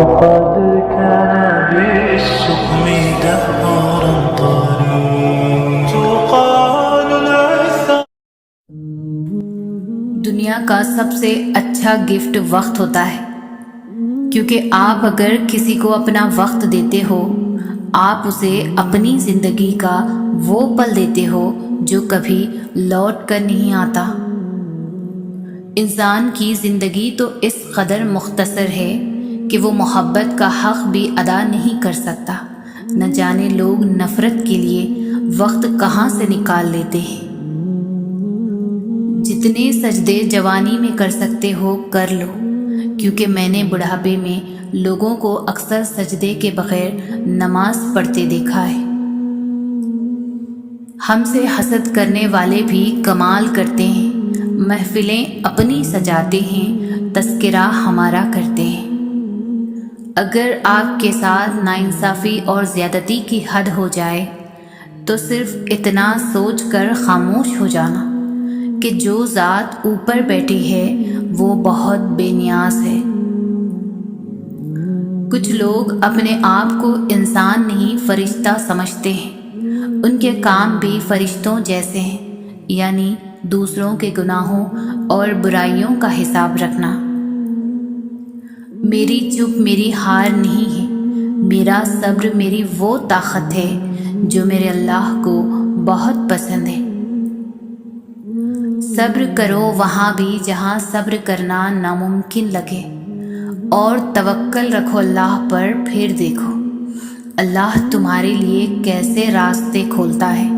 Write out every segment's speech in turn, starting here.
وقد كان بالشؤم دهرا طريق تقال العثار. دنیا کا سب سے اچھا گفٹ وقت ہوتا ہے، کیونکہ آپ اگر کسی کو اپنا وقت دیتے ہو، آپ اسے اپنی زندگی کا وہ پل دیتے ہو جو کبھی لوٹ کر نہیں آتا۔ انسان کی زندگی تو اس قدر مختصر ہے کہ وہ محبت کا حق بھی ادا نہیں کر سکتا، نہ جانے لوگ نفرت کے لیے وقت کہاں سے نکال لیتے ہیں۔ جتنے سجدے جوانی میں کر سکتے ہو کر لو، کیونکہ میں نے بڑھاپے میں لوگوں کو اکثر سجدے کے بغیر نماز پڑھتے دیکھا ہے۔ ہم سے حسد کرنے والے بھی کمال کرتے ہیں، محفلیں اپنی سجاتے ہیں، تذکرہ ہمارا کرتے ہیں۔ اگر آپ کے ساتھ ناانصافی اور زیادتی کی حد ہو جائے تو صرف اتنا سوچ کر خاموش ہو جانا کہ جو ذات اوپر بیٹھی ہے وہ بہت بے نیاز ہے۔ کچھ لوگ اپنے آپ کو انسان نہیں فرشتہ سمجھتے ہیں، ان کے کام بھی فرشتوں جیسے ہیں، یعنی دوسروں کے گناہوں اور برائیوں کا حساب رکھنا۔ میری چپ میری ہار نہیں ہے، میرا صبر میری وہ طاقت ہے جو میرے اللہ کو بہت پسند ہے۔ صبر کرو وہاں بھی جہاں صبر کرنا ناممکن لگے، اور توکل رکھو اللہ پر، پھر دیکھو اللہ تمہارے لیے کیسے راستے کھولتا ہے،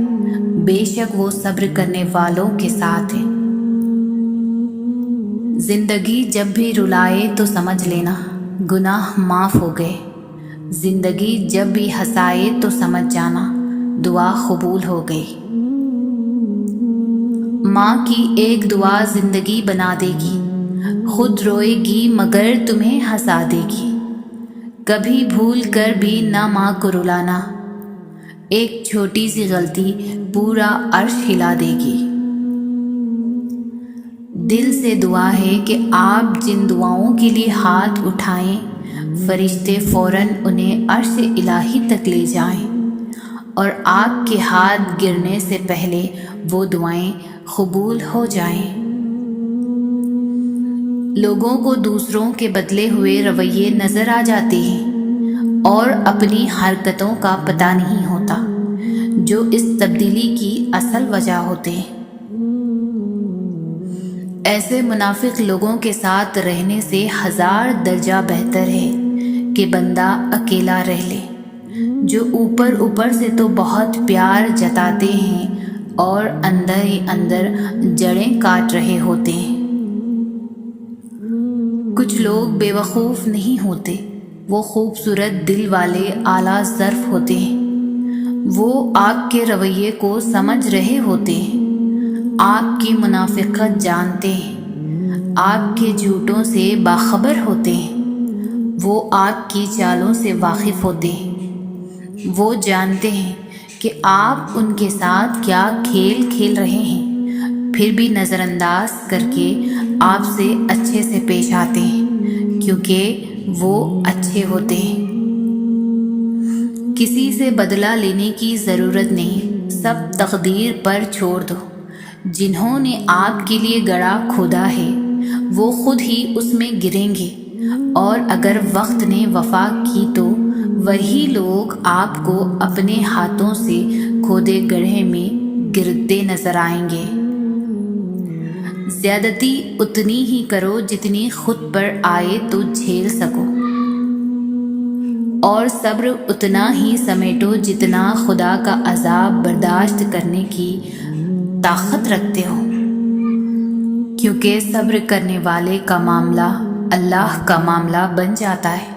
بے شک وہ صبر کرنے والوں کے ساتھ ہے۔ زندگی جب بھی رلائے تو سمجھ لینا گناہ معاف ہو گئے، زندگی جب بھی ہنسائے تو سمجھ جانا دعا قبول ہو گئی۔ ماں کی ایک دعا زندگی بنا دے گی، خود روئے گی مگر تمہیں ہنسا دے گی۔ کبھی بھول کر بھی نہ ماں کو رلانا، ایک چھوٹی سی غلطی پورا عرش ہلا دے گی۔ دل سے دعا ہے کہ آپ جن دعاؤں کے لیے ہاتھ اٹھائیں، فرشتے فوراً انہیں عرش الہی تک لے جائیں، اور آپ کے ہاتھ گرنے سے پہلے وہ دعائیں قبول ہو جائیں۔ لوگوں کو دوسروں کے بدلے ہوئے رویے نظر آ جاتے ہیں اور اپنی حرکتوں کا پتہ نہیں ہوتا جو اس تبدیلی کی اصل وجہ ہوتے ہیں۔ ایسے منافق لوگوں کے ساتھ رہنے سے 1000 درجہ بہتر ہے کہ بندہ اکیلا رہ لے، جو اوپر سے تو بہت پیار جتاتے ہیں اور اندر ہی اندر جڑیں کاٹ رہے ہوتے ہیں۔ کچھ لوگ بے وقوف نہیں ہوتے، وہ خوبصورت دل والے اعلیٰ ظرف ہوتے ہیں۔ وہ آپ کے رویے کو سمجھ رہے ہوتے ہیں، آپ کی منافقت جانتے ہیں، آپ کے جھوٹوں سے باخبر ہوتے ہیں، وہ آپ کی چالوں سے واقف ہوتے ہیں، وہ جانتے ہیں کہ آپ ان کے ساتھ کیا کھیل کھیل رہے ہیں، پھر بھی نظر انداز کر کے آپ سے اچھے سے پیش آتے ہیں، کیونکہ وہ اچھے ہوتے ہیں۔ کسی سے بدلہ لینے کی ضرورت نہیں، سب تقدیر پر چھوڑ دو۔ جنہوں نے آپ کے لیے گڑھا کھودا ہے وہ خود ہی اس میں گریں گے، اور اگر وقت نے وفا کی تو وہی لوگ آپ کو اپنے ہاتھوں سے کھودے گڑھے میں گرتے نظر آئیں گے۔ زیادتی اتنی ہی کرو جتنی خود پر آئے تو جھیل سکو، اور صبر اتنا ہی سمیٹو جتنا خدا کا عذاب برداشت کرنے کی طاقت رکھتے ہو، کیونکہ صبر کرنے والے کا معاملہ اللہ کا معاملہ بن جاتا ہے۔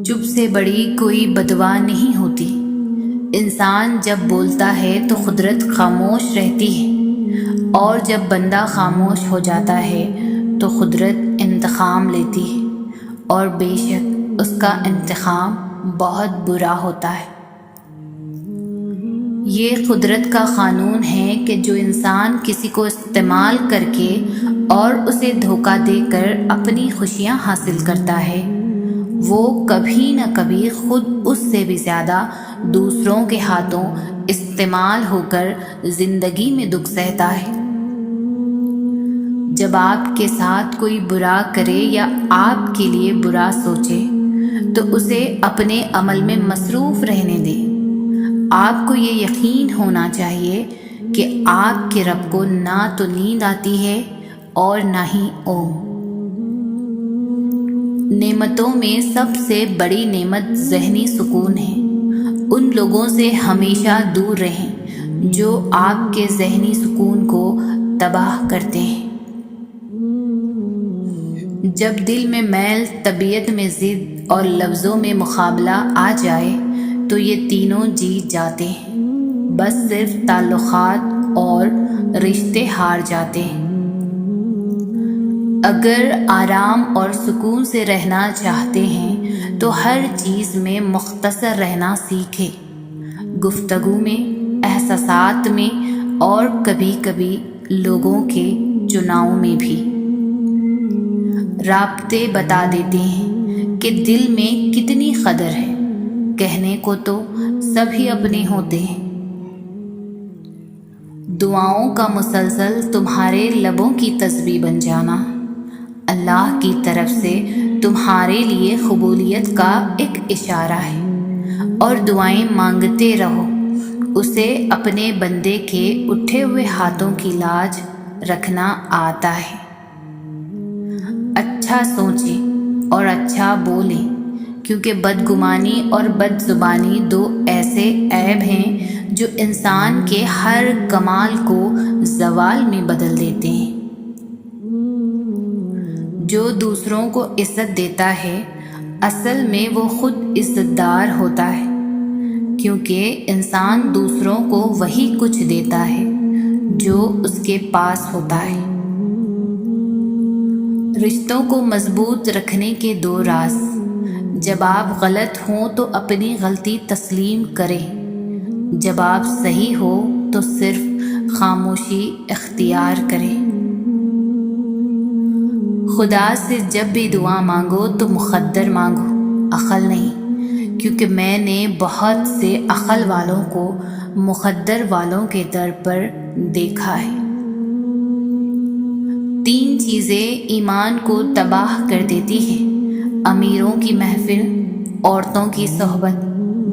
چپ سے بڑی کوئی بددعا نہیں ہوتی۔ انسان جب بولتا ہے تو قدرت خاموش رہتی ہے، اور جب بندہ خاموش ہو جاتا ہے تو قدرت انتقام لیتی ہے، اور بے شک اس کا انتقام بہت برا ہوتا ہے۔ یہ قدرت کا قانون ہے کہ جو انسان کسی کو استعمال کر کے اور اسے دھوکہ دے کر اپنی خوشیاں حاصل کرتا ہے، وہ کبھی نہ کبھی خود اس سے بھی زیادہ دوسروں کے ہاتھوں استعمال ہو کر زندگی میں دکھ سہتا ہے۔ جب آپ کے ساتھ کوئی برا کرے یا آپ کے لیے برا سوچے تو اسے اپنے عمل میں مصروف رہنے دیں۔ آپ کو یہ یقین ہونا چاہیے کہ آپ کے رب کو نہ تو نیند آتی ہے اور نہ ہی اونگ۔ نعمتوں میں سب سے بڑی نعمت ذہنی سکون ہے۔ ان لوگوں سے ہمیشہ دور رہیں جو آپ کے ذہنی سکون کو تباہ کرتے ہیں۔ جب دل میں میل، طبیعت میں ضد اور لفظوں میں مقابلہ آ جائے تو یہ تینوں جیت جاتے ہیں، بس صرف تعلقات اور رشتے ہار جاتے ہیں۔ اگر آرام اور سکون سے رہنا چاہتے ہیں تو ہر چیز میں مختصر رہنا سیکھیں، گفتگو میں، احساسات میں اور کبھی کبھی لوگوں کے چناؤ میں بھی۔ رابطے بتا دیتے ہیں کہ دل میں کتنی قدر ہے، کہنے کو تو سبھی اپنے ہوتے ہیں۔ دعاؤں کا مسلسل تمہارے لبوں کی تسبیح بن جانا اللہ کی طرف سے تمہارے لیے قبولیت کا ایک اشارہ ہے، اور دعائیں مانگتے رہو، اسے اپنے بندے کے اٹھے ہوئے ہاتھوں کی لاج رکھنا آتا ہے۔ اچھا سوچیں اور اچھا بولیں، کیونکہ بدگمانی اور بد زبانی دو ایسے عیب ہیں جو انسان کے ہر کمال کو زوال میں بدل دیتے ہیں۔ جو دوسروں کو عزت دیتا ہے اصل میں وہ خود عزت دار ہوتا ہے، کیونکہ انسان دوسروں کو وہی کچھ دیتا ہے جو اس کے پاس ہوتا ہے۔ رشتوں کو مضبوط رکھنے کے دو راز: جب آپ غلط ہوں تو اپنی غلطی تسلیم کریں، جب آپ صحیح ہو تو صرف خاموشی اختیار کریں۔ خدا سے جب بھی دعا مانگو تو مقدر مانگو، عقل نہیں، کیونکہ میں نے بہت سے عقل والوں کو مقدر والوں کے در پر دیکھا ہے۔ 3 چیزیں ایمان کو تباہ کر دیتی ہیں: امیروں کی محفل، عورتوں کی صحبت،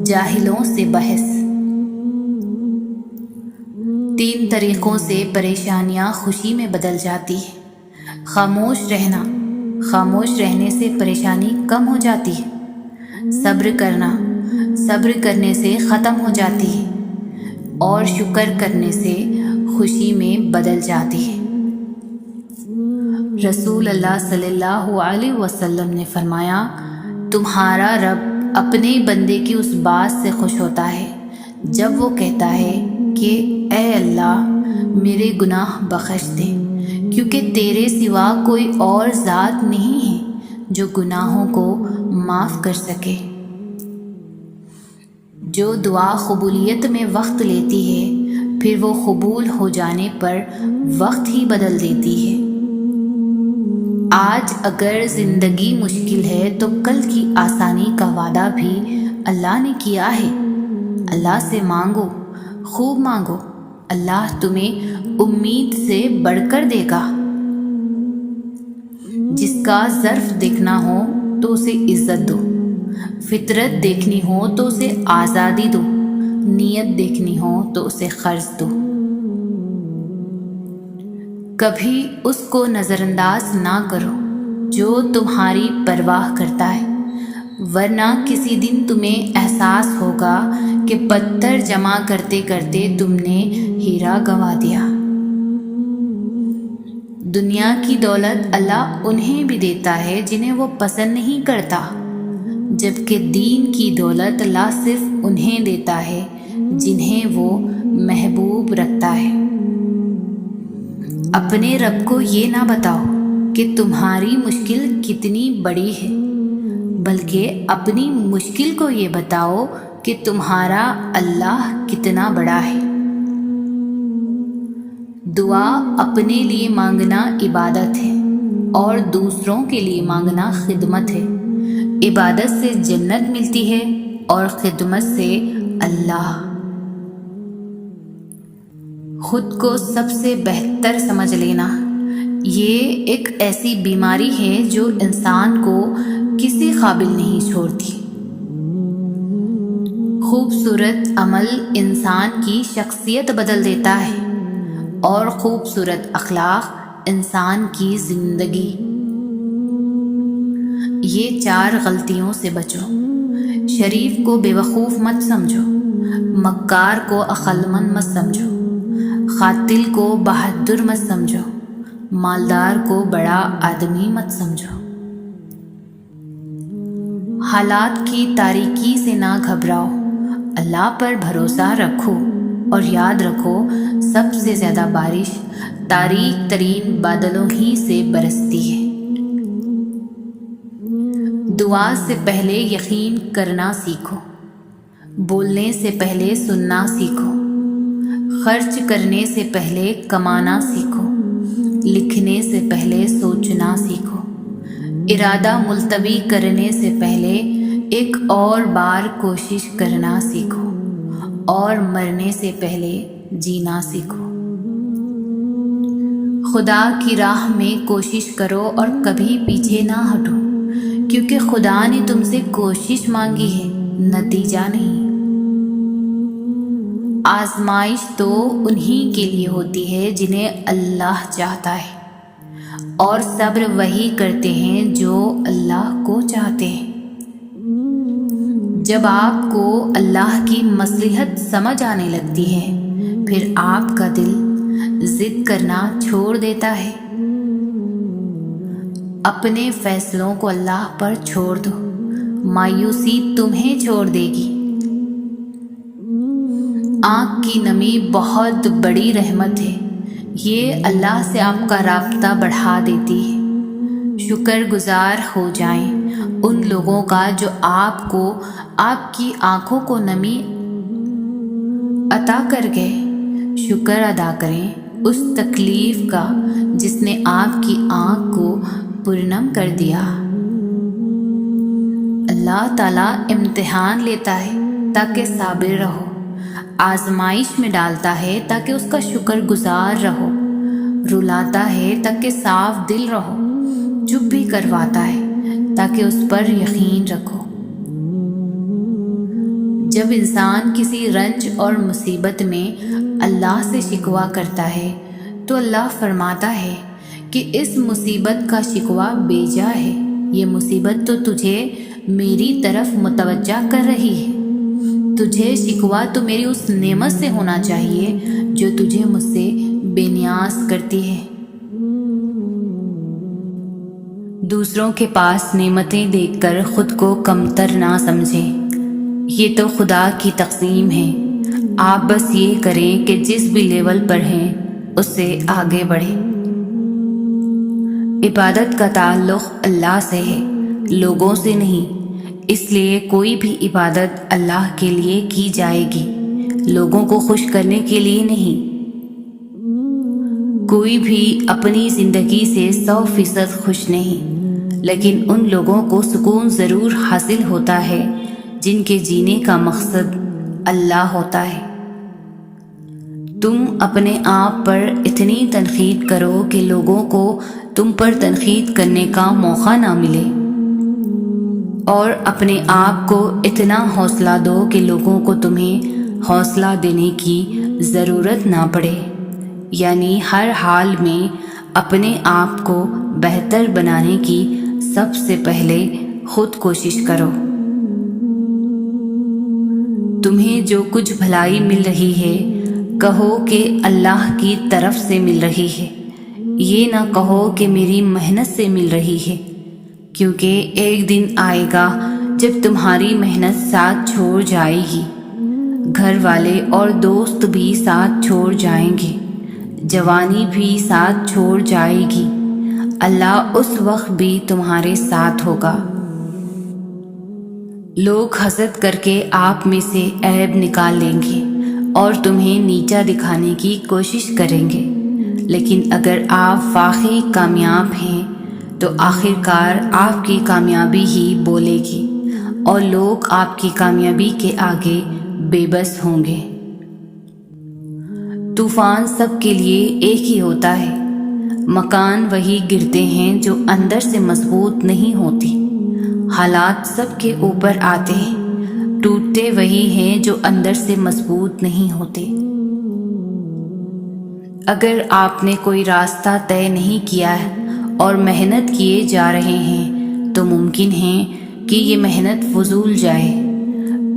جاہلوں سے بحث۔ 3 طریقوں سے پریشانیاں خوشی میں بدل جاتی ہیں: خاموش رہنا، خاموش رہنے سے پریشانی کم ہو جاتی ہے، صبر کرنا، صبر کرنے سے ختم ہو جاتی ہے، اور شکر کرنے سے خوشی میں بدل جاتی ہے۔ رسول اللہ صلی اللہ علیہ وسلم نے فرمایا، تمہارا رب اپنے بندے کی اس بات سے خوش ہوتا ہے جب وہ کہتا ہے کہ اے اللہ میرے گناہ بخش دے، کیونکہ تیرے سوا کوئی اور ذات نہیں ہے جو گناہوں کو معاف کر سکے۔ جو دعا قبولیت میں وقت لیتی ہے پھر وہ قبول ہو جانے پر وقت ہی بدل دیتی ہے۔ آج اگر زندگی مشکل ہے تو کل کی آسانی کا وعدہ بھی اللہ نے کیا ہے۔ اللہ سے مانگو، خوب مانگو، اللہ تمہیں امید سے بڑھ کر دے گا۔ جس کا ظرف دیکھنا ہو تو اسے عزت دو، فطرت دیکھنی ہو تو اسے آزادی دو، نیت دیکھنی ہو تو اسے قرض دو۔ کبھی اس کو نظر انداز نہ کرو جو تمہاری پرواہ کرتا ہے، ورنہ کسی دن تمہیں احساس ہوگا کہ پتھر جمع کرتے کرتے تم نے ہیرا گنوا دیا۔ دنیا کی دولت اللہ انہیں بھی دیتا ہے جنہیں وہ پسند نہیں کرتا، جبکہ دین کی دولت اللہ صرف انہیں دیتا ہے جنہیں وہ محبوب رکھتا ہے۔ اپنے رب کو یہ نہ بتاؤ کہ تمہاری مشکل کتنی بڑی ہے، بلکہ اپنی مشکل کو یہ بتاؤ کہ تمہارا اللہ کتنا بڑا ہے۔ دعا اپنے لیے مانگنا عبادت ہے اور دوسروں کے لیے مانگنا خدمت ہے۔ عبادت سے جنت ملتی ہے اور خدمت سے اللہ۔ خود کو سب سے بہتر سمجھ لینا یہ ایک ایسی بیماری ہے جو انسان کو کسی قابل نہیں چھوڑتی۔ خوبصورت عمل انسان کی شخصیت بدل دیتا ہے اور خوبصورت اخلاق انسان کی زندگی۔ یہ 4 غلطیوں سے بچو۔ شریف کو بے وقوف مت سمجھو، مکار کو عقلمند مت سمجھو، قاتل کو بہادر مت سمجھو، مالدار کو بڑا آدمی مت سمجھو۔ حالات کی تاریکی سے نہ گھبراؤ، اللہ پر بھروسہ رکھو اور یاد رکھو سب سے زیادہ بارش تاریک ترین بادلوں ہی سے برستی ہے۔ دعا سے پہلے یقین کرنا سیکھو، بولنے سے پہلے سننا سیکھو، خرچ کرنے سے پہلے کمانا سیکھو، لکھنے سے پہلے سوچنا سیکھو، ارادہ ملتوی کرنے سے پہلے ایک اور بار کوشش کرنا سیکھو اور مرنے سے پہلے جینا سیکھو۔ خدا کی راہ میں کوشش کرو اور کبھی پیچھے نہ ہٹو، کیونکہ خدا نے تم سے کوشش مانگی ہے، نتیجہ نہیں۔ آزمائش تو انہی کے لیے ہوتی ہے جنہیں اللہ چاہتا ہے، اور صبر وہی کرتے ہیں جو اللہ کو چاہتے ہیں۔ جب آپ کو اللہ کی مصلحت سمجھ آنے لگتی ہے، پھر آپ کا دل ضد کرنا چھوڑ دیتا ہے۔ اپنے فیصلوں کو اللہ پر چھوڑ دو، مایوسی تمہیں چھوڑ دے گی۔ آنکھ کی نمی بہت بڑی رحمت ہے، یہ اللہ سے آپ کا رابطہ بڑھا دیتی ہے۔ شکر گزار ہو جائیں ان لوگوں کا جو آپ کو آپ کی آنکھوں کو نمی عطا کر گئے۔ شکر ادا کریں اس تکلیف کا جس نے آپ کی آنکھ کو پرنم کر دیا۔ اللہ تعالیٰ امتحان لیتا ہے تاکہ صابر رہو، آزمائش میں ڈالتا ہے تاکہ اس کا شکر گزار رہو، رلاتا ہے تاکہ صاف دل رہو، چپ بھی کرواتا ہے تاکہ اس پر یقین رکھو۔ جب انسان کسی رنج اور مصیبت میں اللہ سے شکوہ کرتا ہے تو اللہ فرماتا ہے کہ اس مصیبت کا شکوہ بے جا ہے، یہ مصیبت تو تجھے میری طرف متوجہ کر رہی ہے، تجھے شکوہ تو میری اس نعمت سے ہونا چاہیے جو تجھے مجھ سے بے نیاز کرتی ہے۔ دوسروں کے پاس نعمتیں دیکھ کر خود کو کمتر نہ سمجھیں، یہ تو خدا کی تقسیم ہے۔ آپ بس یہ کریں کہ جس بھی لیول پر ہیں اس سے آگے بڑھیں۔ عبادت کا تعلق اللہ سے ہے، لوگوں سے نہیں، اس لیے کوئی بھی عبادت اللہ کے لیے کی جائے گی، لوگوں کو خوش کرنے کے لیے نہیں۔ کوئی بھی اپنی زندگی سے 100% خوش نہیں، لیکن ان لوگوں کو سکون ضرور حاصل ہوتا ہے جن کے جینے کا مقصد اللہ ہوتا ہے۔ تم اپنے آپ پر اتنی تنقید کرو کہ لوگوں کو تم پر تنقید کرنے کا موقع نہ ملے، اور اپنے آپ کو اتنا حوصلہ دو کہ لوگوں کو تمہیں حوصلہ دینے کی ضرورت نہ پڑے، یعنی ہر حال میں اپنے آپ کو بہتر بنانے کی سب سے پہلے خود کوشش کرو۔ تمہیں جو کچھ بھلائی مل رہی ہے کہو کہ اللہ کی طرف سے مل رہی ہے، یہ نہ کہو کہ میری محنت سے مل رہی ہے، کیونکہ ایک دن آئے گا جب تمہاری محنت ساتھ چھوڑ جائے گی، گھر والے اور دوست بھی ساتھ چھوڑ جائیں گے، جوانی بھی ساتھ چھوڑ جائے گی، اللہ اس وقت بھی تمہارے ساتھ ہوگا۔ لوگ حسد کر کے آپ میں سے عیب نکال لیں گے اور تمہیں نیچا دکھانے کی کوشش کریں گے، لیکن اگر آپ واقعی کامیاب ہیں تو آخر کار آپ کی کامیابی ہی بولے گی اور لوگ آپ کی کامیابی کے آگے بے بس ہوں گے۔ طوفان سب کے لیے ایک ہی ہوتا ہے، مکان وہی گرتے ہیں جو اندر سے مضبوط نہیں ہوتی، حالات سب کے اوپر آتے ہیں، ٹوٹتے وہی ہیں جو اندر سے مضبوط نہیں ہوتے۔ اگر آپ نے کوئی راستہ طے نہیں کیا ہے اور محنت کیے جا رہے ہیں تو ممکن ہے کہ یہ محنت فضول جائے۔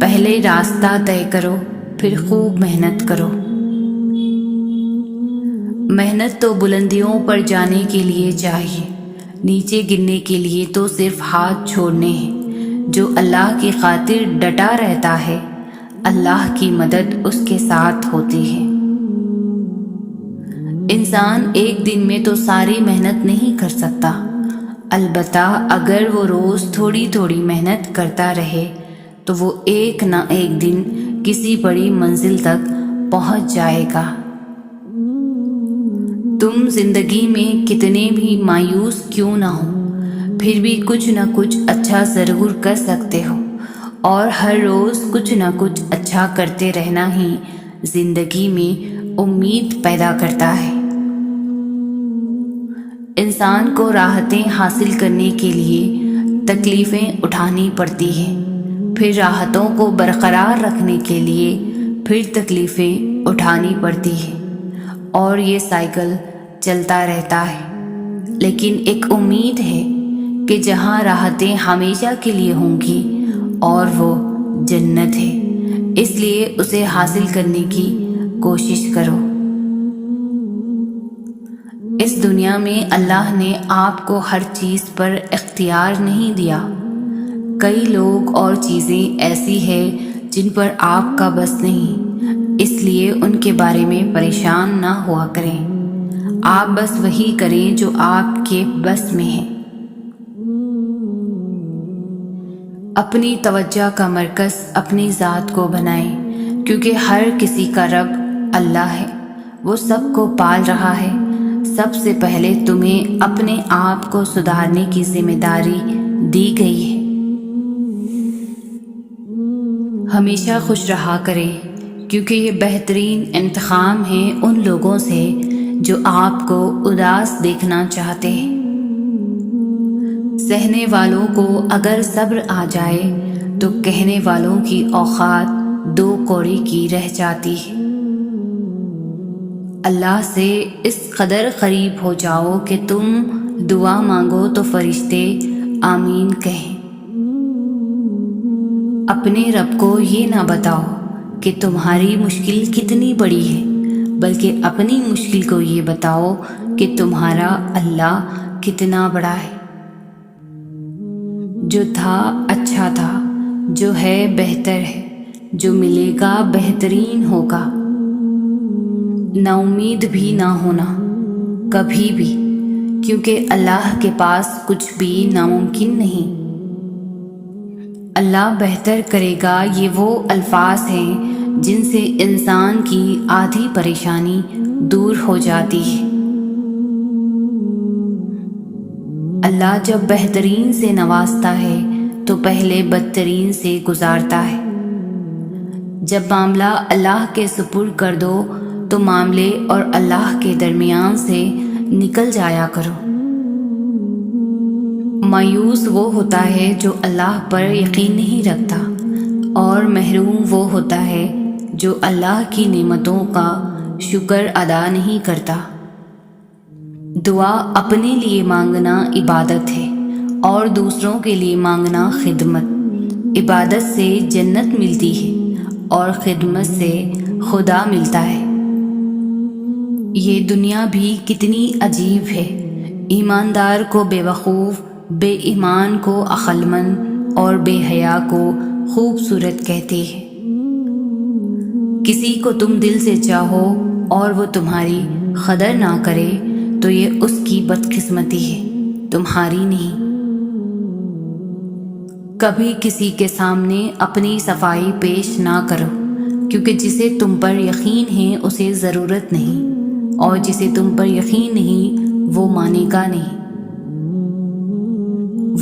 پہلے راستہ طے کرو، پھر خوب محنت کرو۔ محنت تو بلندیوں پر جانے کے لیے چاہیے، نیچے گرنے کے لیے تو صرف ہاتھ چھوڑنے ہیں۔ جو اللہ کی خاطر ڈٹا رہتا ہے، اللہ کی مدد اس کے ساتھ ہوتی ہے۔ انسان ایک دن میں تو ساری محنت نہیں کر سکتا، البتہ اگر وہ روز تھوڑی تھوڑی محنت کرتا رہے تو وہ ایک نہ ایک دن کسی بڑی منزل تک پہنچ جائے گا۔ تم زندگی میں کتنے بھی مایوس کیوں نہ ہو، پھر بھی کچھ نہ کچھ اچھا ضرور کر سکتے ہو، اور ہر روز کچھ نہ کچھ اچھا کرتے رہنا ہی زندگی میں امید پیدا کرتا ہے۔ انسان کو راحتیں حاصل کرنے کے لیے تکلیفیں اٹھانی پڑتی ہیں، پھر راحتوں کو برقرار رکھنے کے لیے پھر تکلیفیں اٹھانی پڑتی ہیں، اور یہ سائیکل چلتا رہتا ہے۔ لیکن ایک امید ہے کہ جہاں راحتیں ہمیشہ کے لیے ہوں گی اور وہ جنت ہے، اس لیے اسے حاصل کرنے کی کوشش کرو۔ اس دنیا میں اللہ نے آپ کو ہر چیز پر اختیار نہیں دیا۔ کئی لوگ اور چیزیں ایسی ہیں جن پر آپ کا بس نہیں، اس لیے ان کے بارے میں پریشان نہ ہوا کریں۔ آپ بس وہی کریں جو آپ کے بس میں ہے۔ اپنی توجہ کا مرکز اپنی ذات کو بنائیں، کیونکہ ہر کسی کا رب اللہ ہے، وہ سب کو پال رہا ہے۔ سب سے پہلے تمہیں اپنے آپ کو سدھارنے کی ذمہ داری دی گئی ہے۔ ہمیشہ خوش رہا کریں، کیونکہ یہ بہترین انتقام ہے ان لوگوں سے جو آپ کو اداس دیکھنا چاہتے ہیں۔ سہنے والوں کو اگر صبر آ جائے تو کہنے والوں کی اوقات دو کوڑی کی رہ جاتی ہے۔ اللہ سے اس قدر قریب ہو جاؤ کہ تم دعا مانگو تو فرشتے آمین کہیں۔ اپنے رب کو یہ نہ بتاؤ کہ تمہاری مشکل کتنی بڑی ہے، بلکہ اپنی مشکل کو یہ بتاؤ کہ تمہارا اللہ کتنا بڑا ہے۔ جو تھا اچھا تھا، جو ہے بہتر ہے، جو ملے گا بہترین ہوگا۔ نا امید بھی نہ ہونا کبھی بھی، کیونکہ اللہ کے پاس کچھ بھی ناممکن نہیں۔ اللہ بہتر کرے گا، یہ وہ الفاظ ہیں جن سے انسان کی آدھی پریشانی دور ہو جاتی ہے۔ اللہ جب بہترین سے نوازتا ہے تو پہلے بدترین سے گزارتا ہے۔ جب معاملہ اللہ کے سپرد کر دو تو معاملے اور اللہ کے درمیان سے نکل جایا کرو۔ مایوس وہ ہوتا ہے جو اللہ پر یقین نہیں رکھتا، اور محروم وہ ہوتا ہے جو اللہ کی نعمتوں کا شکر ادا نہیں کرتا۔ دعا اپنے لیے مانگنا عبادت ہے اور دوسروں کے لیے مانگنا خدمت۔ عبادت سے جنت ملتی ہے اور خدمت سے خدا ملتا ہے۔ یہ دنیا بھی کتنی عجیب ہے، ایماندار کو بے وقوف، بے ایمان کو عقل مند اور بے حیا کو خوبصورت کہتے ہیں۔ کسی کو تم دل سے چاہو اور وہ تمہاری قدر نہ کرے تو یہ اس کی بدقسمتی ہے، تمہاری نہیں۔ کبھی کسی کے سامنے اپنی صفائی پیش نہ کرو، کیونکہ جسے تم پر یقین ہے اسے ضرورت نہیں، اور جسے تم پر یقین نہیں وہ مانے گا نہیں۔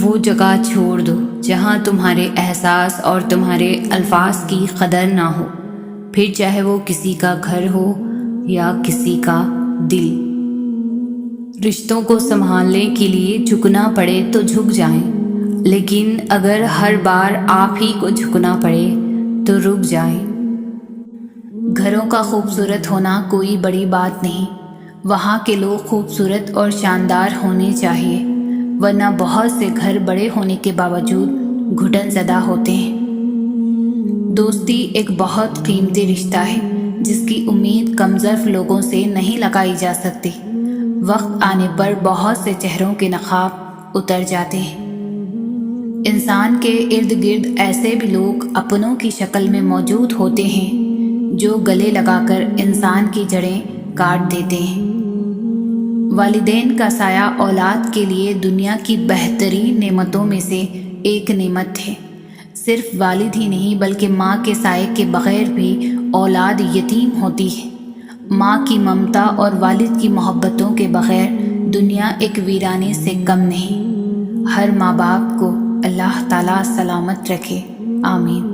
وہ جگہ چھوڑ دو جہاں تمہارے احساس اور تمہارے الفاظ کی قدر نہ ہو، پھر چاہے وہ کسی کا گھر ہو یا کسی کا دل۔ رشتوں کو سنبھالنے کے لیے جھکنا پڑے تو جھک جائیں، لیکن اگر ہر بار آپ ہی کو جھکنا پڑے تو رک جائیں۔ گھروں کا خوبصورت ہونا کوئی بڑی بات نہیں، وہاں کے لوگ خوبصورت اور شاندار ہونے چاہیے، ورنہ بہت سے گھر بڑے ہونے کے باوجود گھٹن زدہ ہوتے ہیں۔ دوستی ایک بہت قیمتی رشتہ ہے جس کی امید کم ظرف لوگوں سے نہیں لگائی جا سکتی۔ وقت آنے پر بہت سے چہروں کے نقاب اتر جاتے ہیں۔ انسان کے ارد گرد ایسے بھی لوگ اپنوں کی شکل میں موجود ہوتے ہیں جو گلے لگا کر انسان کی جڑیں کاٹ دیتے ہیں۔ والدین کا سایہ اولاد کے لیے دنیا کی بہترین نعمتوں میں سے ایک نعمت ہے۔ صرف والد ہی نہیں بلکہ ماں کے سائے کے بغیر بھی اولاد یتیم ہوتی ہے۔ ماں کی ممتا اور والد کی محبتوں کے بغیر دنیا ایک ویرانے سے کم نہیں۔ ہر ماں باپ کو اللہ تعالیٰ سلامت رکھے، آمین۔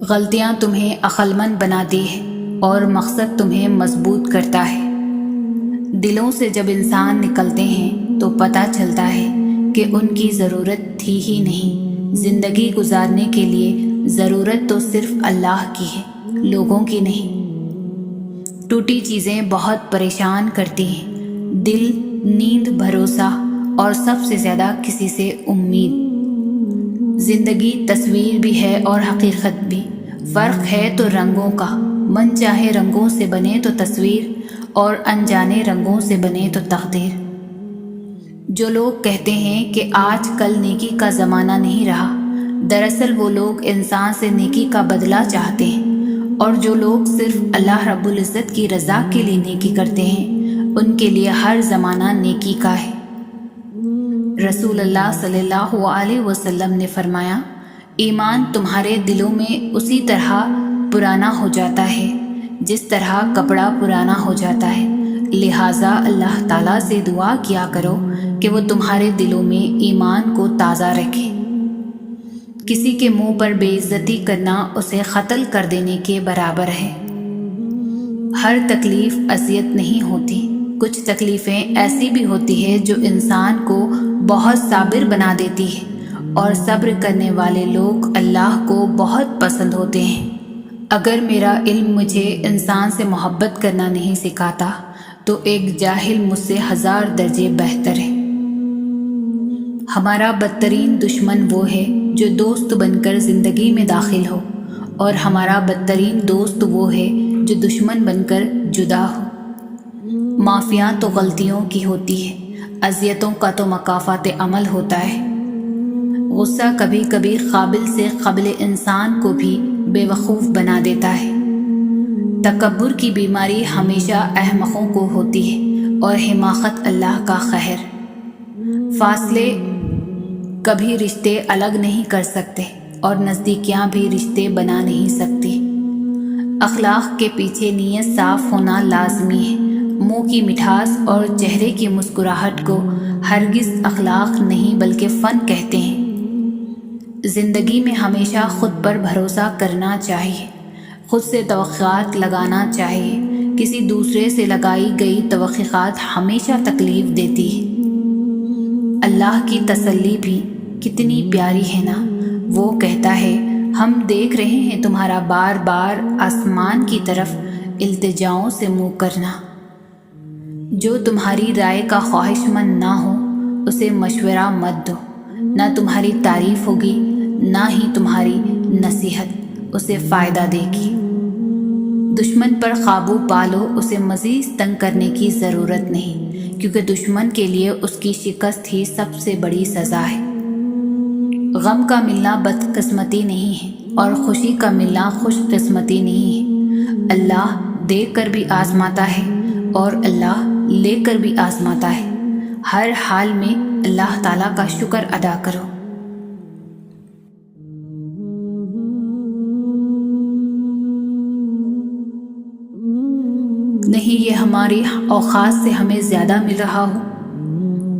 غلطیاں تمہیں عقل مند بناتی ہے اور مقصد تمہیں مضبوط کرتا ہے۔ دلوں سے جب انسان نکلتے ہیں تو پتہ چلتا ہے کہ ان کی ضرورت تھی ہی نہیں۔ زندگی گزارنے کے لیے ضرورت تو صرف اللہ کی ہے، لوگوں کی نہیں۔ ٹوٹی چیزیں بہت پریشان کرتی ہیں، دل، نیند، بھروسہ اور سب سے زیادہ کسی سے امید۔ زندگی تصویر بھی ہے اور حقیقت بھی، فرق ہے تو رنگوں کا۔ من چاہے رنگوں سے بنے تو تصویر، اور انجانے رنگوں سے بنے تو تقدیر۔ جو لوگ کہتے ہیں کہ آج کل نیکی کا زمانہ نہیں رہا، دراصل وہ لوگ انسان سے نیکی کا بدلہ چاہتے ہیں، اور جو لوگ صرف اللہ رب العزت کی رضا کے لیے نیکی کرتے ہیں ان کے لیے ہر زمانہ نیکی کا ہے۔ رسول اللہ صلی اللہ علیہ وسلم نے فرمایا، ایمان تمہارے دلوں میں اسی طرح پرانا ہو جاتا ہے جس طرح کپڑا پرانا ہو جاتا ہے، لہٰذا اللہ تعالیٰ سے دعا کیا کرو کہ وہ تمہارے دلوں میں ایمان کو تازہ رکھے۔ کسی کے منہ پر بے عزتی کرنا اسے قتل کر دینے کے برابر ہے۔ ہر تکلیف اذیت نہیں ہوتی، کچھ تکلیفیں ایسی بھی ہوتی ہے جو انسان کو بہت صابر بنا دیتی ہے، اور صبر کرنے والے لوگ اللہ کو بہت پسند ہوتے ہیں۔ اگر میرا علم مجھے انسان سے محبت کرنا نہیں سکھاتا تو ایک جاہل مجھ سے 1000 درجے بہتر ہے۔ ہمارا بدترین دشمن وہ ہے جو دوست بن کر زندگی میں داخل ہو، اور ہمارا بدترین دوست وہ ہے جو دشمن بن کر جدا ہو۔ معافیاں تو غلطیوں کی ہوتی ہے، اذیتوں کا تو مکافات عمل ہوتا ہے۔ غصہ کبھی کبھی قابل سے قبل انسان کو بھی بے وقوف بنا دیتا ہے۔ تکبر کی بیماری ہمیشہ احمقوں کو ہوتی ہے، اور حماقت اللہ کا قہر۔ فاصلے کبھی رشتے الگ نہیں کر سکتے، اور نزدیکیاں بھی رشتے بنا نہیں سکتی۔ اخلاق کے پیچھے نیت صاف ہونا لازمی ہے۔ منہ کی مٹھاس اور چہرے کی مسکراہٹ کو ہرگز اخلاق نہیں بلکہ فن کہتے ہیں۔ زندگی میں ہمیشہ خود پر بھروسہ کرنا چاہیے، خود سے توقعات لگانا چاہیے۔ کسی دوسرے سے لگائی گئی توقعات ہمیشہ تکلیف دیتی ہے۔ اللہ کی تسلی بھی کتنی پیاری ہے نا، وہ کہتا ہے، ہم دیکھ رہے ہیں تمہارا بار بار آسمان کی طرف التجاؤں سے منہ کرنا۔ جو تمہاری رائے کا خواہش مند نہ ہو اسے مشورہ مت دو، نہ تمہاری تعریف ہوگی نہ ہی تمہاری نصیحت اسے فائدہ دے گی۔ دشمن پر قابو پالو، اسے مزید تنگ کرنے کی ضرورت نہیں، کیونکہ دشمن کے لیے اس کی شکست ہی سب سے بڑی سزا ہے۔ غم کا ملنا بدقسمتی نہیں ہے، اور خوشی کا ملنا خوش قسمتی نہیں ہے۔ اللہ دے کر بھی آزماتا ہے اور اللہ لے کر بھی آزماتا ہے۔ ہر حال میں اللہ تعالیٰ کا شکر ادا کرو۔ نہیں یہ ہماری اوقات سے ہمیں زیادہ مل رہا ہو۔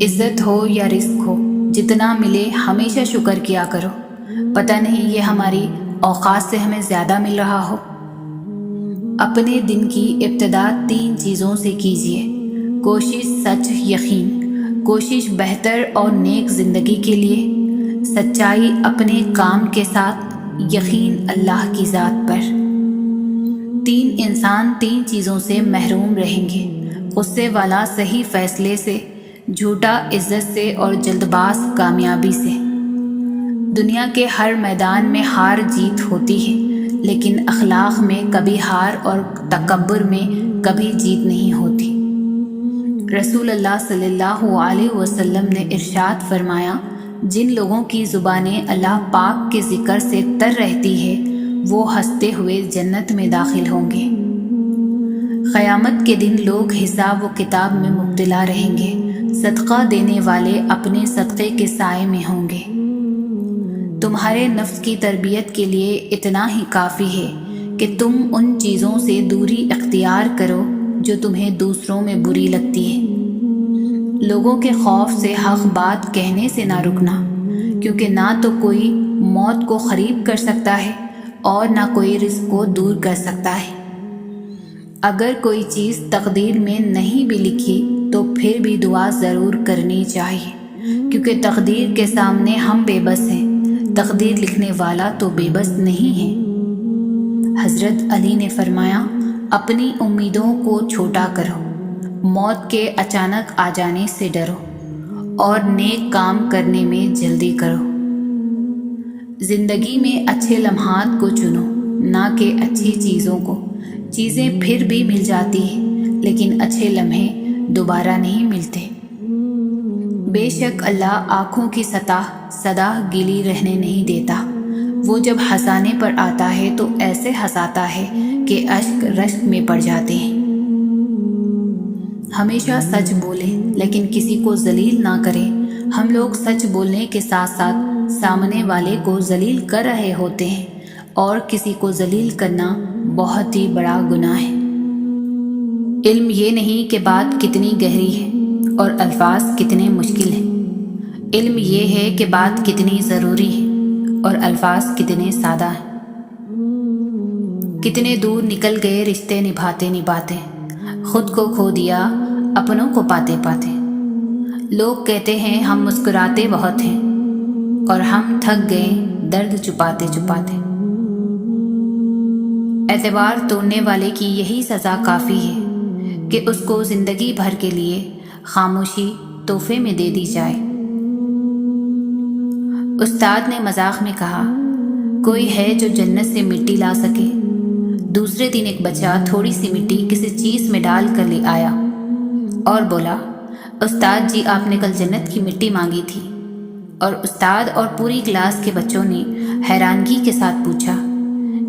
عزت ہو یا رزق ہو، جتنا ملے ہمیشہ شکر کیا کرو۔ پتہ نہیں یہ ہماری اوقات سے ہمیں زیادہ مل رہا ہو۔ اپنے دن کی ابتدا 3 چیزوں سے کیجیے: کوشش، سچ، یقین۔ کوشش بہتر اور نیک زندگی کے لیے، سچائی اپنے کام کے ساتھ، یقین اللہ کی ذات پر۔ 3 انسان 3 چیزوں سے محروم رہیں گے: غصے والا صحیح فیصلے سے، جھوٹا عزت سے، اور جلد باز کامیابی سے۔ دنیا کے ہر میدان میں ہار جیت ہوتی ہے، لیکن اخلاق میں کبھی ہار اور تکبر میں کبھی جیت نہیں ہوتی۔ رسول اللہ صلی اللہ علیہ وسلم نے ارشاد فرمایا، جن لوگوں کی زبانیں اللہ پاک کے ذکر سے تر رہتی ہے وہ ہنستے ہوئے جنت میں داخل ہوں گے۔ قیامت کے دن لوگ حساب و کتاب میں مبتلا رہیں گے۔ صدقہ دینے والے اپنے صدقے کے سائے میں ہوں گے۔ تمہارے نفس کی تربیت کے لیے اتنا ہی کافی ہے کہ تم ان چیزوں سے دوری اختیار کرو جو تمہیں دوسروں میں بری لگتی ہے۔ لوگوں کے خوف سے حق بات کہنے سے نہ رکنا، کیونکہ نہ تو کوئی موت کو قریب کر سکتا ہے اور نہ کوئی رزق کو دور کر سکتا ہے۔ اگر کوئی چیز تقدیر میں نہیں بھی لکھی تو پھر بھی دعا ضرور کرنی چاہیے، کیونکہ تقدیر کے سامنے ہم بے بس ہیں، تقدیر لکھنے والا تو بے بس نہیں ہے۔ حضرت علی نے فرمایا، اپنی امیدوں کو چھوٹا کرو، موت کے اچانک آ جانے سے ڈرو، اور نیک کام کرنے میں جلدی کرو۔ زندگی میں اچھے لمحات کو چنو، نہ کہ اچھی چیزوں کو۔ چیزیں پھر بھی مل جاتی ہیں، لیکن اچھے لمحے دوبارہ نہیں ملتے۔ بے شک اللہ آنکھوں کی سطح سدا گیلی رہنے نہیں دیتا۔ وہ جب ہنسانے پر آتا ہے تو ایسے ہنساتا ہے کہ اشک رشک میں پڑ جاتے ہیں۔ ہمیشہ سچ بولیں، لیکن کسی کو ذلیل نہ کریں۔ ہم لوگ سچ بولنے کے ساتھ ساتھ سامنے والے کو ذلیل کر رہے ہوتے ہیں، اور کسی کو ذلیل کرنا بہت ہی بڑا گناہ ہے۔ علم یہ نہیں کہ بات کتنی گہری ہے اور الفاظ کتنے مشکل ہیں۔ علم یہ ہے کہ بات کتنی ضروری ہے اور الفاظ کتنے سادہ ہیں۔ کتنے دور نکل گئے رشتے نبھاتے نبھاتے، خود کو کھو دیا اپنوں کو پاتے پاتے۔ لوگ کہتے ہیں ہم مسکراتے بہت ہیں، اور ہم تھک گئے درد چھپاتے چھپاتے۔ اعتبار توڑنے والے کی یہی سزا کافی ہے کہ اس کو زندگی بھر کے لیے خاموشی تحفے میں دے دی جائے۔ استاد نے مذاق میں کہا، کوئی ہے جو جنت سے مٹی لا سکے؟ دوسرے دن ایک بچہ تھوڑی سی مٹی کسی چیز میں ڈال کر لے آیا اور بولا، استاد جی آپ نے کل جنت کی مٹی مانگی تھی۔ اور استاد اور پوری کلاس کے بچوں نے حیرانگی کے ساتھ پوچھا،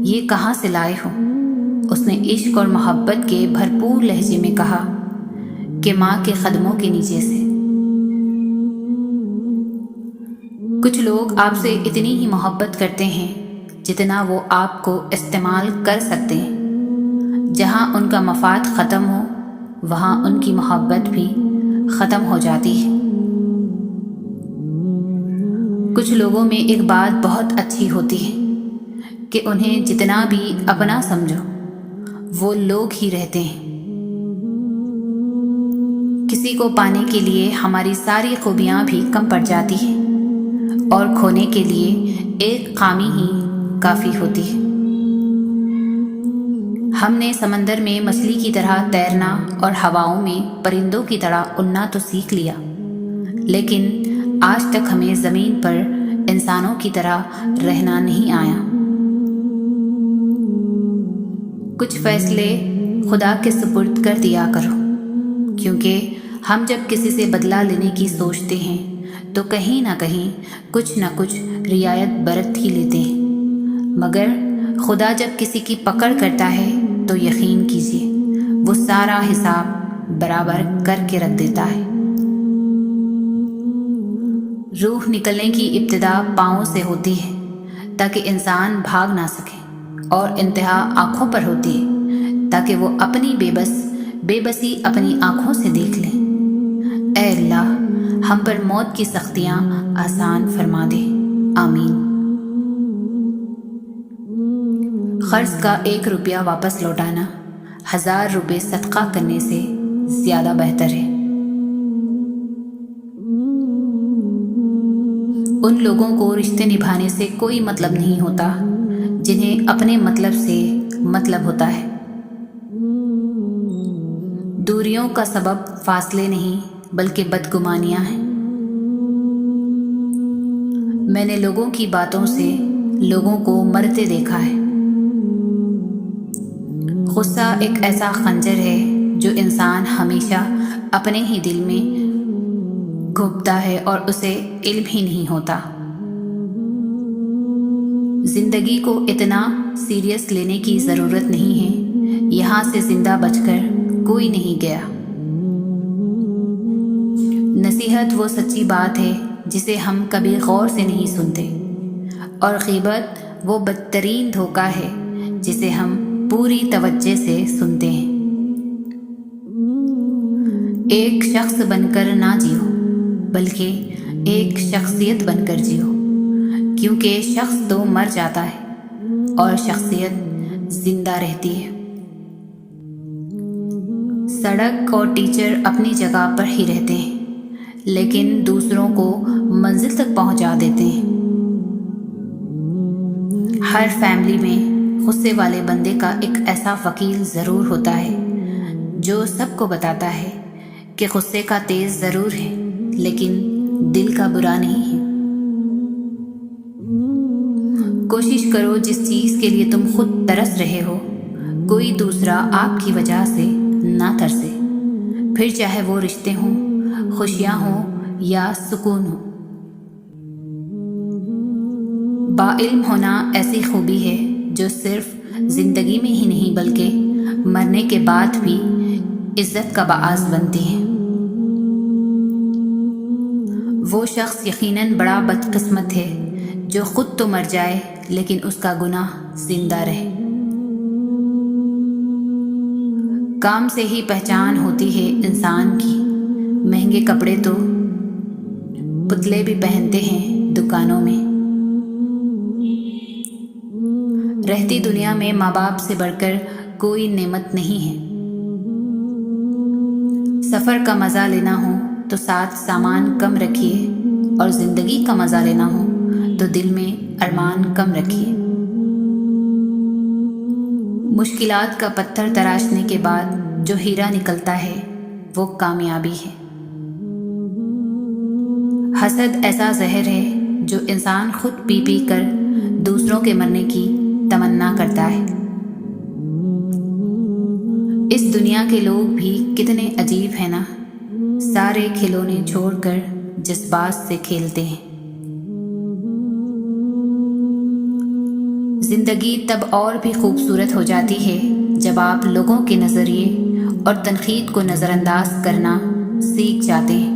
یہ کہاں سے لائے ہو؟ اس نے عشق اور محبت کے بھرپور لہجے میں کہا کہ ماں کے قدموں کے نیچے سے۔ کچھ لوگ آپ سے اتنی ہی محبت کرتے ہیں جتنا وہ آپ کو استعمال کر سکتے ہیں۔ جہاں ان کا مفاد ختم ہو، وہاں ان کی محبت بھی ختم ہو جاتی ہے۔ کچھ لوگوں میں ایک بات بہت اچھی ہوتی ہے کہ انہیں جتنا بھی اپنا سمجھو، وہ لوگ ہی رہتے ہیں۔ کسی کو پانے کے لیے ہماری ساری خوبیاں بھی کم پڑ جاتی ہیں، اور کھونے کے لیے ایک خامی ہی کافی ہوتی ہے۔ ہم نے سمندر میں مچھلی کی طرح تیرنا اور ہواؤں میں پرندوں کی طرح اڑنا تو سیکھ لیا، لیکن آج تک ہمیں زمین پر انسانوں کی طرح رہنا نہیں آیا۔ کچھ فیصلے خدا کے سپرد کر دیا کرو، کیونکہ ہم جب کسی سے بدلہ لینے کی سوچتے ہیں تو کہیں نہ کچھ رعایت برت ہی لیتے ہیں، مگر خدا جب کسی کی پکڑ کرتا ہے تو یقین کیجیے وہ سارا حساب برابر کر کے رکھ دیتا ہے۔ روح نکلنے کی ابتدا پاؤں سے ہوتی ہے تاکہ انسان بھاگ نہ سکے، اور انتہا آنکھوں پر ہوتی ہے تاکہ وہ اپنی بے بس بے بسی اپنی آنکھوں سے دیکھ لیں۔ اے اللہ، ہم پر موت کی سختیاں آسان فرما دے، آمین۔ قرض کا 1 روپیہ واپس لوٹانا 1000 روپے صدقہ کرنے سے زیادہ بہتر ہے۔ ان لوگوں کو رشتے نبھانے سے کوئی مطلب نہیں ہوتا جنہیں اپنے مطلب سے مطلب ہوتا ہے۔ دوریوں کا سبب فاصلے نہیں بلکہ بدگمانیاں ہیں۔ میں نے لوگوں کی باتوں سے لوگوں کو مرتے دیکھا ہے۔ غصہ ایک ایسا خنجر ہے جو انسان ہمیشہ اپنے ہی دل میں گھونپتا ہے اور اسے علم ہی نہیں ہوتا۔ زندگی کو اتنا سیریس لینے کی ضرورت نہیں ہے، یہاں سے زندہ بچ کر کوئی نہیں گیا۔ نصیحت وہ سچی بات ہے جسے ہم کبھی غور سے نہیں سنتے، اور غیبت وہ بدترین دھوکہ ہے جسے ہم پوری توجہ سے سنتے ہیں۔ ایک شخص بن کر نہ جیو بلکہ ایک شخصیت بن کر جیو، کیونکہ شخص تو مر جاتا ہے اور شخصیت زندہ رہتی ہے۔ سڑک اور ٹیچر اپنی جگہ پر ہی رہتے ہیں لیکن دوسروں کو منزل تک پہنچا دیتے ہیں۔ ہر فیملی میں غصے والے بندے کا ایک ایسا وکیل ضرور ہوتا ہے جو سب کو بتاتا ہے کہ غصے کا تیز ضرور ہے لیکن دل کا برا نہیں ہے۔ کوشش کرو جس چیز کے لیے تم خود ترس رہے ہو کوئی دوسرا آپ کی وجہ سے نہ ترسے، پھر چاہے وہ رشتے ہوں، خوشیاں ہوں یا سکون ہو۔ باعلم ہونا ایسی خوبی ہے جو صرف زندگی میں ہی نہیں بلکہ مرنے کے بعد بھی عزت کا باعث بنتی ہے۔ وہ شخص یقیناً بڑا بدقسمت ہے جو خود تو مر جائے لیکن اس کا گناہ زندہ رہے۔ کام سے ہی پہچان ہوتی ہے انسان کی، مہنگے کپڑے تو پتلے بھی پہنتے ہیں دکانوں میں۔ رہتی دنیا میں ماں باپ سے بڑھ کر کوئی نعمت نہیں ہے۔ سفر کا مزہ لینا ہو تو ساتھ سامان کم رکھیے، اور زندگی کا مزہ لینا ہو تو دل میں ارمان کم رکھیے۔ مشکلات کا پتھر تراشنے کے بعد جو ہیرا نکلتا ہے وہ کامیابی ہے۔ حسد ایسا زہر ہے جو انسان خود پی پی کر دوسروں کے مرنے کی تمنا کرتا ہے۔ اس دنیا کے لوگ بھی کتنے عجیب ہیں نا، سارے کھلونے چھوڑ کر جذبات سے کھیلتے ہیں۔ زندگی تب اور بھی خوبصورت ہو جاتی ہے جب آپ لوگوں کے نظریے اور تنقید کو نظر انداز کرنا سیکھ جاتے ہیں۔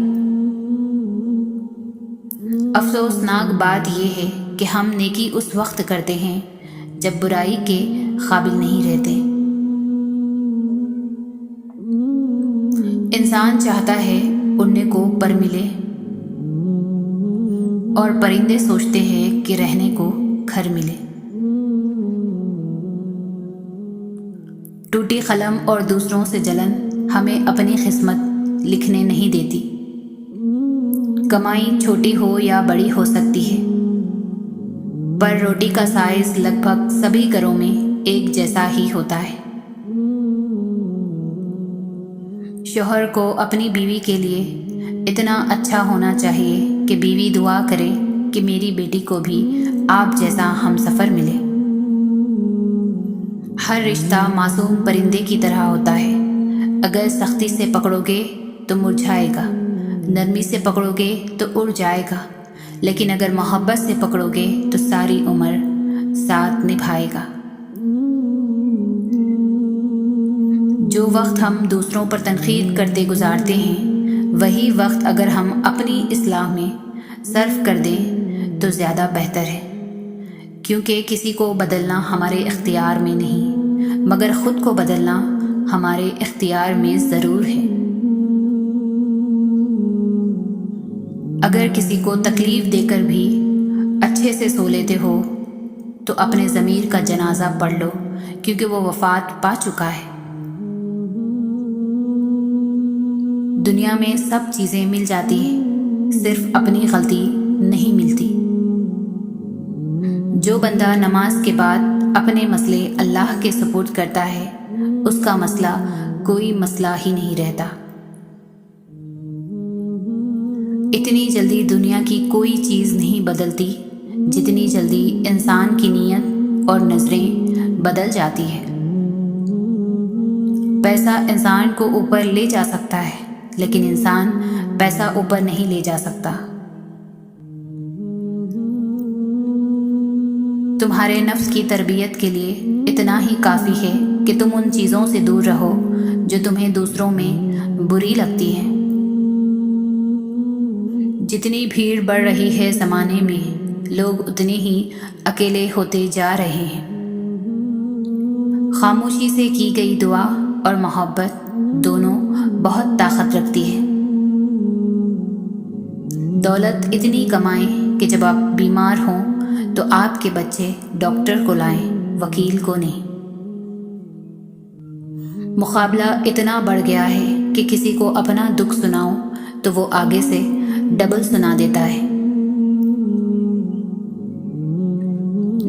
افسوسناک بات یہ ہے کہ ہم نیکی اس وقت کرتے ہیں جب برائی کے قابل نہیں رہتے۔ انسان چاہتا ہے اڑنے کو پر ملے، اور پرندے سوچتے ہیں کہ رہنے کو گھر ملے۔ ٹوٹی قلم اور دوسروں سے جلن ہمیں اپنی قسمت لکھنے نہیں دیتی۔ کمائی چھوٹی ہو یا بڑی ہو سکتی ہے، پر روٹی کا سائز لگ بھگ سبھی گھروں میں ایک جیسا ہی ہوتا ہے۔ شوہر کو اپنی بیوی کے لیے اتنا اچھا ہونا چاہیے کہ بیوی دعا کرے کہ میری بیٹی کو بھی آپ جیسا ہمسفر ملے۔ ہر رشتہ معصوم پرندے کی طرح ہوتا ہے، اگر سختی سے پکڑو گے تو مرجھائے گا، نرمی سے پکڑو گے تو اڑ جائے گا، لیکن اگر محبت سے پکڑو گے تو ساری عمر ساتھ نبھائے گا۔ جو وقت ہم دوسروں پر تنقید کرتے گزارتے ہیں وہی وقت اگر ہم اپنی اصلاح میں صرف کر دیں تو زیادہ بہتر ہے، کیونکہ کسی کو بدلنا ہمارے اختیار میں نہیں مگر خود کو بدلنا ہمارے اختیار میں ضرور ہے۔ اگر کسی کو تکلیف دے کر بھی اچھے سے سو لیتے ہو تو اپنے ضمیر کا جنازہ پڑھ لو، کیونکہ وہ وفات پا چکا ہے۔ دنیا میں سب چیزیں مل جاتی ہیں، صرف اپنی غلطی نہیں ملتی۔ جو بندہ نماز کے بعد اپنے مسئلے اللہ کے سپرد کرتا ہے، اس کا مسئلہ کوئی مسئلہ ہی نہیں رہتا۔ اتنی جلدی دنیا کی کوئی چیز نہیں بدلتی جتنی جلدی انسان کی نیت اور نظریں بدل جاتی ہیں۔ پیسہ انسان کو اوپر لے جا سکتا ہے، لیکن انسان پیسہ اوپر نہیں لے جا سکتا۔ تمہارے نفس کی تربیت کے لیے اتنا ہی کافی ہے کہ تم ان چیزوں سے دور رہو جو تمہیں دوسروں میں بری لگتی ہیں۔ جتنی بھیڑ بڑھ رہی ہے زمانے میں، لوگ اتنے ہی اکیلے ہوتے جا رہے ہیں۔ خاموشی سے کی گئی دعا اور محبت دونوں بہت طاقت رکھتی ہے۔ دولت اتنی کمائیں کہ جب آپ بیمار ہوں تو آپ کے بچے ڈاکٹر کو لائیں، وکیل کو نہیں۔ مقابلہ اتنا بڑھ گیا ہے کہ کسی کو اپنا دکھ سناؤ تو وہ آگے سے ڈبل سنا دیتا ہے۔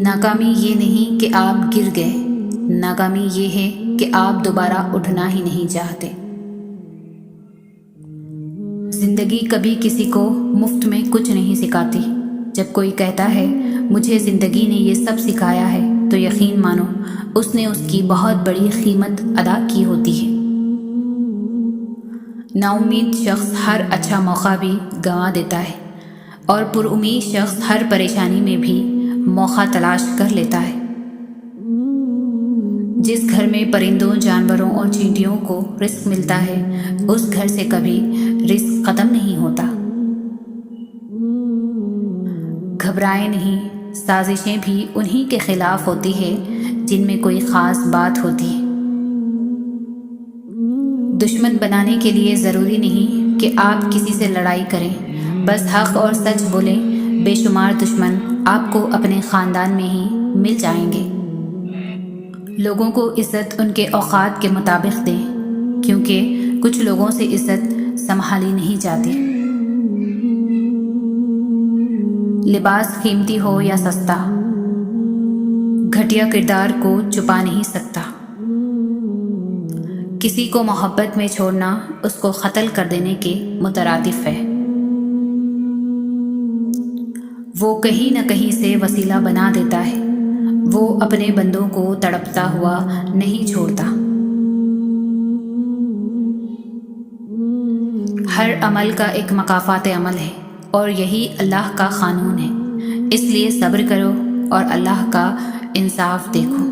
ناکامی یہ نہیں کہ آپ گر گئے، ناکامی یہ ہے کہ آپ دوبارہ اٹھنا ہی نہیں چاہتے۔ زندگی کبھی کسی کو مفت میں کچھ نہیں سکھاتی۔ جب کوئی کہتا ہے مجھے زندگی نے یہ سب سکھایا ہے تو یقین مانو اس نے اس کی بہت بڑی قیمت ادا کی ہوتی ہے۔ نا امید شخص ہر اچھا موقع بھی گنوا دیتا ہے، اور پر امید شخص ہر پریشانی میں بھی موقع تلاش کر لیتا ہے۔ جس گھر میں پرندوں، جانوروں اور چینٹیوں کو رزق ملتا ہے، اس گھر سے کبھی رزق ختم نہیں ہوتا۔ گھبرائے نہیں، سازشیں بھی انہی کے خلاف ہوتی ہے جن میں کوئی خاص بات ہوتی ہے۔ دشمن بنانے کے لیے ضروری نہیں کہ آپ کسی سے لڑائی کریں، بس حق اور سچ بولیں۔ بے شمار دشمن آپ کو اپنے خاندان میں ہی مل جائیں گے۔ لوگوں کو عزت ان کے اوقات کے مطابق دیں، کیونکہ کچھ لوگوں سے عزت سنبھالی نہیں جاتی۔ لباس قیمتی ہو یا سستا، گھٹیا کردار کو چھپا نہیں سکتا۔ کسی کو محبت میں چھوڑنا اس کو قتل کر دینے کے مترادف ہے۔ وہ کہیں نہ کہیں سے وسیلہ بنا دیتا ہے، وہ اپنے بندوں کو تڑپتا ہوا نہیں چھوڑتا۔ ہر عمل کا ایک مکافات عمل ہے، اور یہی اللہ کا قانون ہے۔ اس لیے صبر کرو اور اللہ کا انصاف دیکھو۔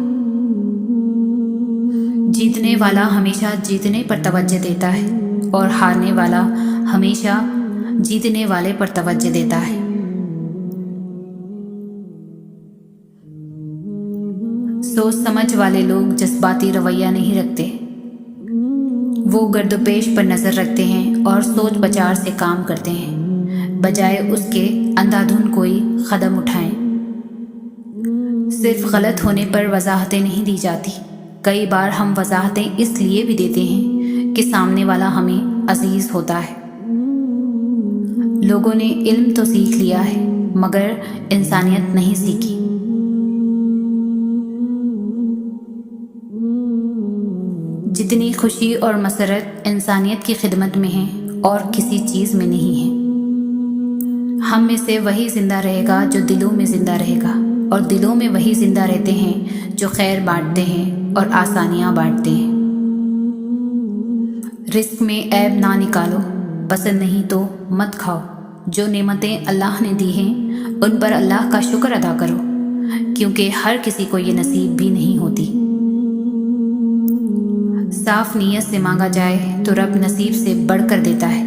جیتنے والا ہمیشہ جیتنے پر توجہ دیتا ہے، اور ہارنے والا ہمیشہ جیتنے والے پر توجہ دیتا ہے۔ سوچ سمجھ والے لوگ جذباتی رویہ نہیں رکھتے، وہ گرد و پیش پر نظر رکھتے ہیں اور سوچ بچار سے کام کرتے ہیں، بجائے اس کے اندھا دھند کوئی قدم اٹھائیں۔ صرف غلط ہونے پر وضاحتیں نہیں دی جاتی، کئی بار ہم وضاحتیں اس لیے بھی دیتے ہیں کہ سامنے والا ہمیں عزیز ہوتا ہے۔ لوگوں نے علم تو سیکھ لیا ہے مگر انسانیت نہیں سیکھی۔ جتنی خوشی اور مسرت انسانیت کی خدمت میں ہے اور کسی چیز میں نہیں ہے۔ ہم میں سے وہی زندہ رہے گا جو دلوں میں زندہ رہے گا، اور دلوں میں وہی زندہ رہتے ہیں جو خیر بانٹتے ہیں اور آسانیاں بانٹتے ہیں۔ رزق میں عیب نہ نکالو، پسند نہیں تو مت کھاؤ۔ جو نعمتیں اللہ نے دی ہیں ان پر اللہ کا شکر ادا کرو، کیونکہ ہر کسی کو یہ نصیب بھی نہیں ہوتی۔ صاف نیت سے مانگا جائے تو رب نصیب سے بڑھ کر دیتا ہے۔